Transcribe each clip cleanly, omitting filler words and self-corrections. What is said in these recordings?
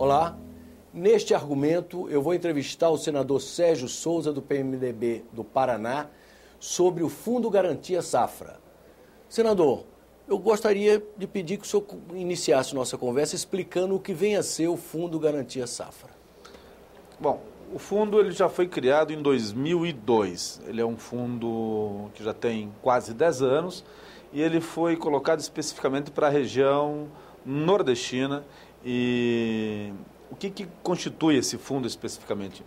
Olá, neste argumento eu vou entrevistar o senador Sérgio Souza, do PMDB do Paraná, sobre o Fundo Garantia Safra. Senador, eu gostaria de pedir que o senhor iniciasse nossa conversa explicando o que vem a ser o Fundo Garantia Safra. Bom, o fundo ele já foi criado em 2002. Ele é um fundo que já tem quase 10 anos e ele foi colocado especificamente para a região nordestina. E o que constitui esse fundo especificamente?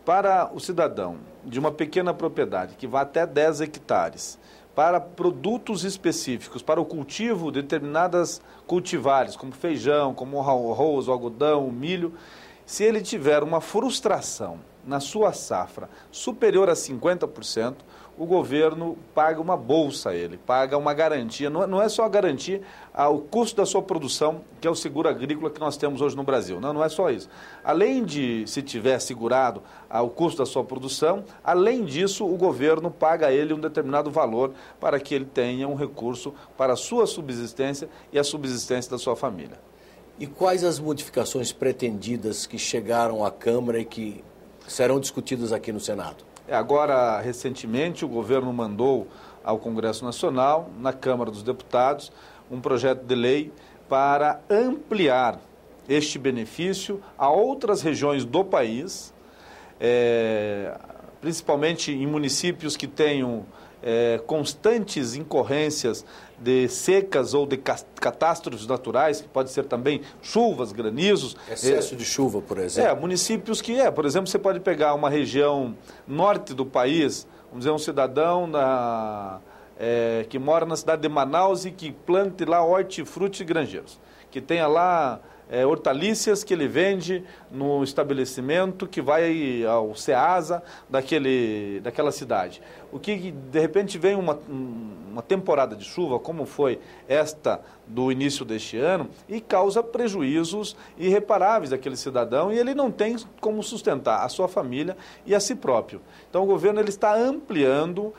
Para o cidadão de uma pequena propriedade que vai até 10 hectares, para produtos específicos, para o cultivo de determinadas cultivares, como feijão, como o arroz, o algodão, o milho, se ele tiver uma frustração na sua safra superior a 50%, o governo paga uma bolsa a ele, paga uma garantia, não é só a garantia ao custo da sua produção, que é o seguro agrícola que nós temos hoje no Brasil, não é só isso. Além de, se tiver segurado ao custo da sua produção, além disso, o governo paga a ele um determinado valor para que ele tenha um recurso para a sua subsistência e a subsistência da sua família. E quais as modificações pretendidas que chegaram à Câmara e que serão discutidas aqui no Senado? Agora, recentemente, o governo mandou ao Congresso Nacional, na Câmara dos Deputados, um projeto de lei para ampliar este benefício a outras regiões do país, principalmente em municípios que tenham constantes incorrências de secas ou de catástrofes naturais, que pode ser também chuvas, granizos. Excesso de chuva, por exemplo. Municípios que por exemplo, você pode pegar uma região norte do país, vamos dizer, um cidadão que mora na cidade de Manaus e que plante lá hortifruti e granjeiros, que tenha lá hortaliças que ele vende no estabelecimento que vai ao Ceasa daquela cidade. O que, de repente, vem uma temporada de chuva, como foi esta do início deste ano, e causa prejuízos irreparáveis àquele cidadão, e ele não tem como sustentar a sua família e a si próprio. Então, o governo ele está ampliando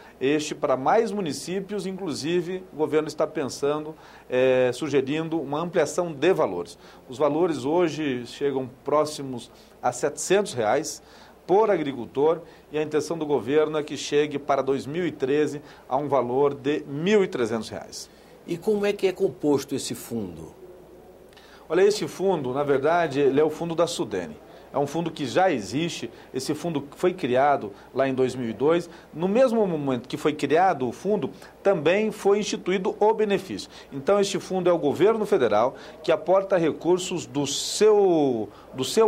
para mais municípios, inclusive o governo está pensando, sugerindo uma ampliação de valores. Os valores hoje chegam próximos a R$ 700 por agricultor, e a intenção do governo é que chegue para 2013 a um valor de R$ 1.300. E como é que é composto esse fundo? Olha, esse fundo, na verdade, ele é o fundo da Sudene. É um fundo que já existe, esse fundo foi criado lá em 2002. No mesmo momento que foi criado o fundo, também foi instituído o benefício. Então, este fundo é o governo federal que aporta recursos do seu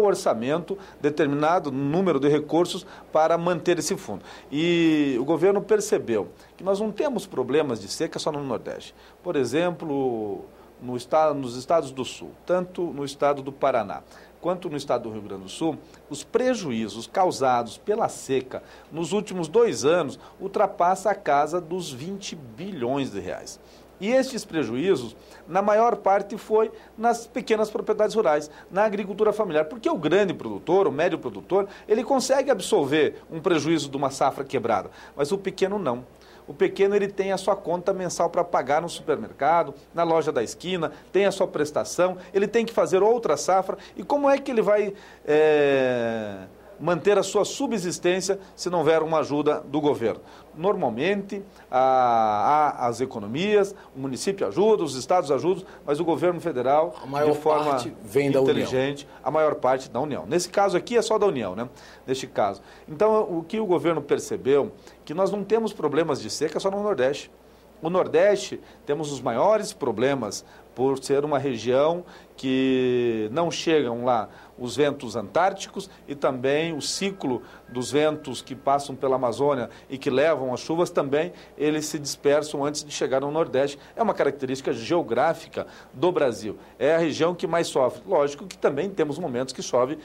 orçamento, determinado número de recursos, para manter esse fundo. E o governo percebeu que nós não temos problemas de seca só no Nordeste. Por exemplo, nos estados do Sul, tanto no estado do Paraná quanto no estado do Rio Grande do Sul, os prejuízos causados pela seca nos últimos 2 anos ultrapassa a casa dos 20 bilhões de reais. E estes prejuízos, na maior parte, foi nas pequenas propriedades rurais, na agricultura familiar, porque o grande produtor, o médio produtor, ele consegue absorver um prejuízo de uma safra quebrada, mas o pequeno não. O pequeno ele tem a sua conta mensal para pagar no supermercado, na loja da esquina, tem a sua prestação, ele tem que fazer outra safra. E como é que ele vai manter a sua subsistência se não houver uma ajuda do governo? Normalmente, há as economias, o município ajuda, os estados ajudam, mas o governo federal, de forma inteligente, a maior parte da União. Nesse caso aqui é só da União, né? Neste caso. Então, o que o governo percebeu, que nós não temos problemas de seca só no Nordeste. O Nordeste temos os maiores problemas por ser uma região que não chegam lá os ventos antárticos e também o ciclo dos ventos que passam pela Amazônia e que levam as chuvas também, eles se dispersam antes de chegar no Nordeste. É uma característica geográfica do Brasil. É a região que mais sofre. Lógico que também temos momentos que chove,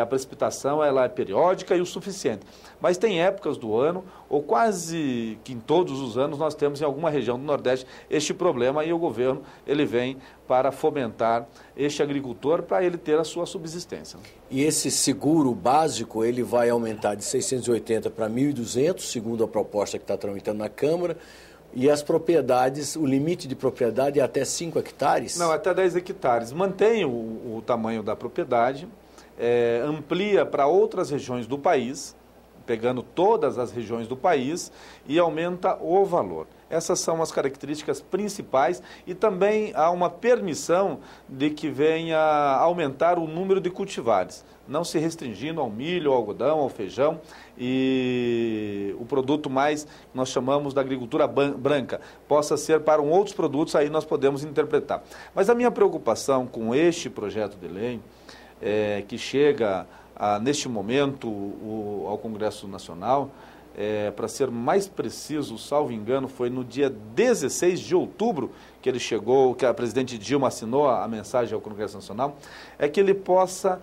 a precipitação ela é periódica e o suficiente. Mas tem épocas do ano, ou quase que em todos os anos, nós temos em alguma região do Nordeste este problema e o governo ele vem para fomentar este agricultor para ele ter a sua subsistência. E esse seguro básico, ele vai aumentar de 680 para 1.200, segundo a proposta que está tramitando na Câmara. E as propriedades, o limite de propriedade é até 5 hectares? Não, até 10 hectares. Mantém o tamanho da propriedade, amplia para outras regiões do país, pegando todas as regiões do país, e aumenta o valor. Essas são as características principais, e também há uma permissão de que venha aumentar o número de cultivares, não se restringindo ao milho, ao algodão, ao feijão, e o produto mais que nós chamamos da agricultura branca possa ser para outros produtos, aí nós podemos interpretar. Mas a minha preocupação com este projeto de lei, que chega neste momento ao Congresso Nacional, para ser mais preciso, salvo engano, foi no dia 16 de outubro que ele chegou, que a presidente Dilma assinou a mensagem ao Congresso Nacional, é que ele possa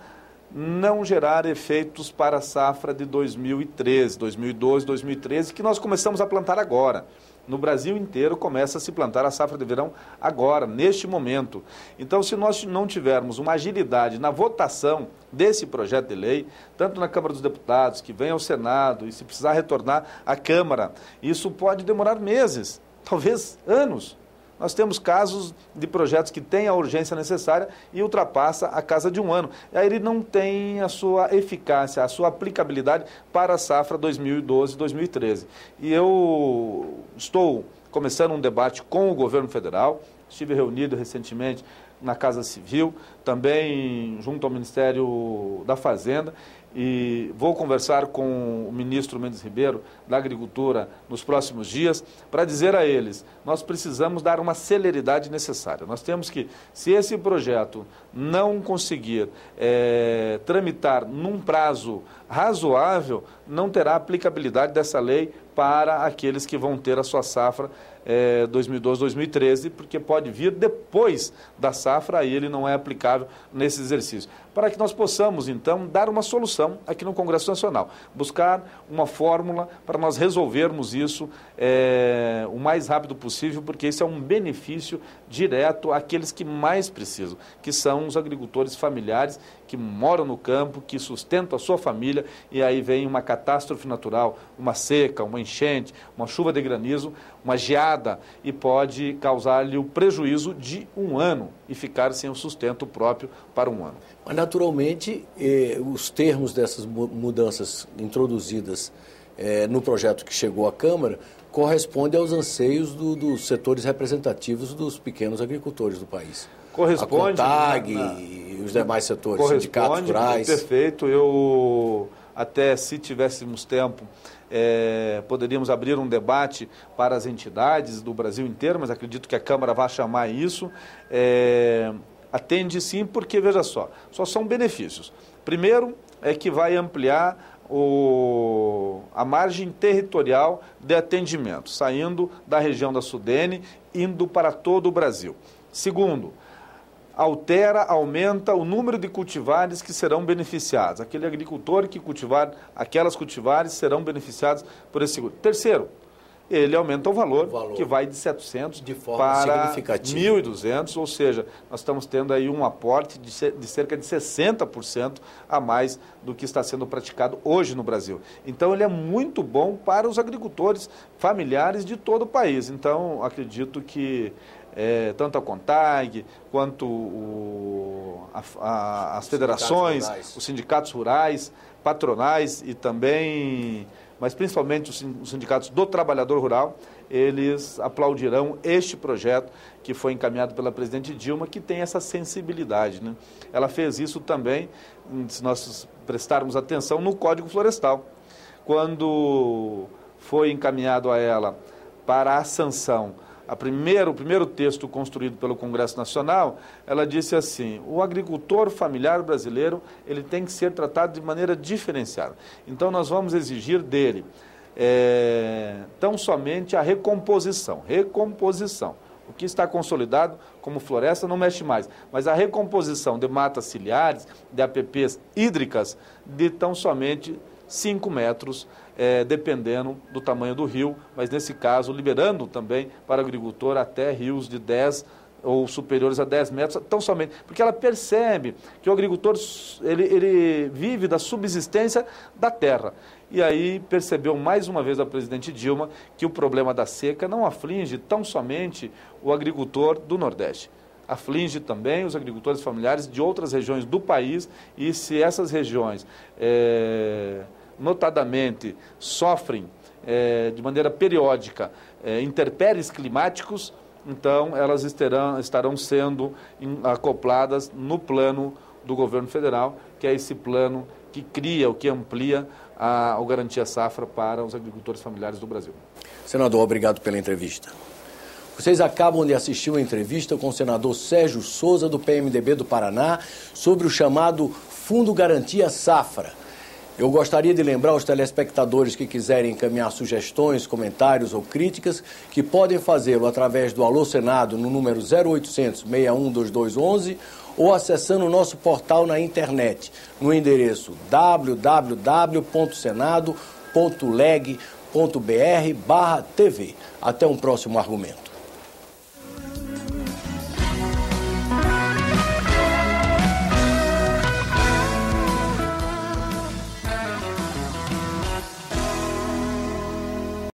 não gerar efeitos para a safra de 2013, 2012, 2013, que nós começamos a plantar agora. No Brasil inteiro começa a se plantar a safra de verão agora, neste momento. Então, se nós não tivermos uma agilidade na votação desse projeto de lei, tanto na Câmara dos Deputados, que vem ao Senado, e se precisar retornar à Câmara, isso pode demorar meses, talvez anos. Nós temos casos de projetos que têm a urgência necessária e ultrapassa a casa de um ano. E aí ele não tem a sua eficácia, a sua aplicabilidade para a safra 2012-2013. E eu estou começando um debate com o governo federal, estive reunido recentemente na Casa Civil, também junto ao Ministério da Fazenda, e vou conversar com o ministro Mendes Ribeiro da Agricultura nos próximos dias para dizer a eles, nós precisamos dar uma celeridade necessária. Nós temos que, se esse projeto não conseguir tramitar num prazo razoável, não terá aplicabilidade dessa lei para aqueles que vão ter a sua safra 2012, 2013, porque pode vir depois da safra, aí ele não é aplicável nesse exercício. Para que nós possamos, então, dar uma solução aqui no Congresso Nacional, buscar uma fórmula para nós resolvermos isso o mais rápido possível, porque isso é um benefício direto àqueles que mais precisam, que são os agricultores familiares, que moram no campo, que sustentam a sua família, e aí vem uma catástrofe natural, uma seca, uma enchente, uma chuva de granizo, uma geada, e pode causar-lhe o prejuízo de um ano e ficar sem o sustento próprio para um ano. Mas, naturalmente, os termos dessas mudanças introduzidas no projeto que chegou à Câmara correspondem aos anseios dos setores representativos dos pequenos agricultores do país. Corresponde. A CONTAG e os demais setores, sindicatos rurais. Perfeito. Eu, até se tivéssemos tempo, poderíamos abrir um debate para as entidades do Brasil inteiro, mas acredito que a Câmara vai chamar isso. Atende sim, porque, veja só são benefícios. Primeiro, é que vai ampliar a margem territorial de atendimento, saindo da região da Sudene, indo para todo o Brasil. Segundo, aumenta o número de cultivares que serão beneficiados. Aquele agricultor que cultivar aquelas cultivares serão beneficiados por esse seguro. Terceiro, ele aumenta o valor que vai de 700 para 1.200, ou seja, nós estamos tendo aí um aporte de cerca de 60% a mais do que está sendo praticado hoje no Brasil. Então, ele é muito bom para os agricultores familiares de todo o país. Então, acredito que tanto a CONTAG quanto as federações, os sindicatos rurais, patronais e também, mas principalmente os sindicatos do trabalhador rural, eles aplaudirão este projeto que foi encaminhado pela presidente Dilma, que tem essa sensibilidade, né? Ela fez isso também, se nós prestarmos atenção, no Código Florestal. Quando foi encaminhado a ela para a sanção o primeiro texto construído pelo Congresso Nacional, ela disse assim, o agricultor familiar brasileiro ele tem que ser tratado de maneira diferenciada. Então, nós vamos exigir dele tão somente a recomposição. O que está consolidado como floresta não mexe mais, mas a recomposição de matas ciliares, de APPs hídricas, de tão somente 5 metros, dependendo do tamanho do rio, mas nesse caso liberando também para o agricultor até rios de 10 ou superiores a 10 metros, tão somente, porque ela percebe que o agricultor ele vive da subsistência da terra. E aí percebeu mais uma vez a presidente Dilma que o problema da seca não aflige tão somente o agricultor do Nordeste. Aflige também os agricultores familiares de outras regiões do país, e se essas regiões, notadamente, sofrem de maneira periódica intempéries climáticos, então elas estarão sendo acopladas no plano do governo federal, que é esse plano que cria, ou que amplia o Garantia Safra para os agricultores familiares do Brasil. Senador, obrigado pela entrevista. Vocês acabam de assistir uma entrevista com o senador Sérgio Souza, do PMDB do Paraná, sobre o chamado Fundo Garantia Safra. Eu gostaria de lembrar aos telespectadores que quiserem encaminhar sugestões, comentários ou críticas, que podem fazê-lo através do Alô Senado no número 0800 61 2211 ou acessando o nosso portal na internet, no endereço www.senado.leg.br/TV. Até um próximo argumento.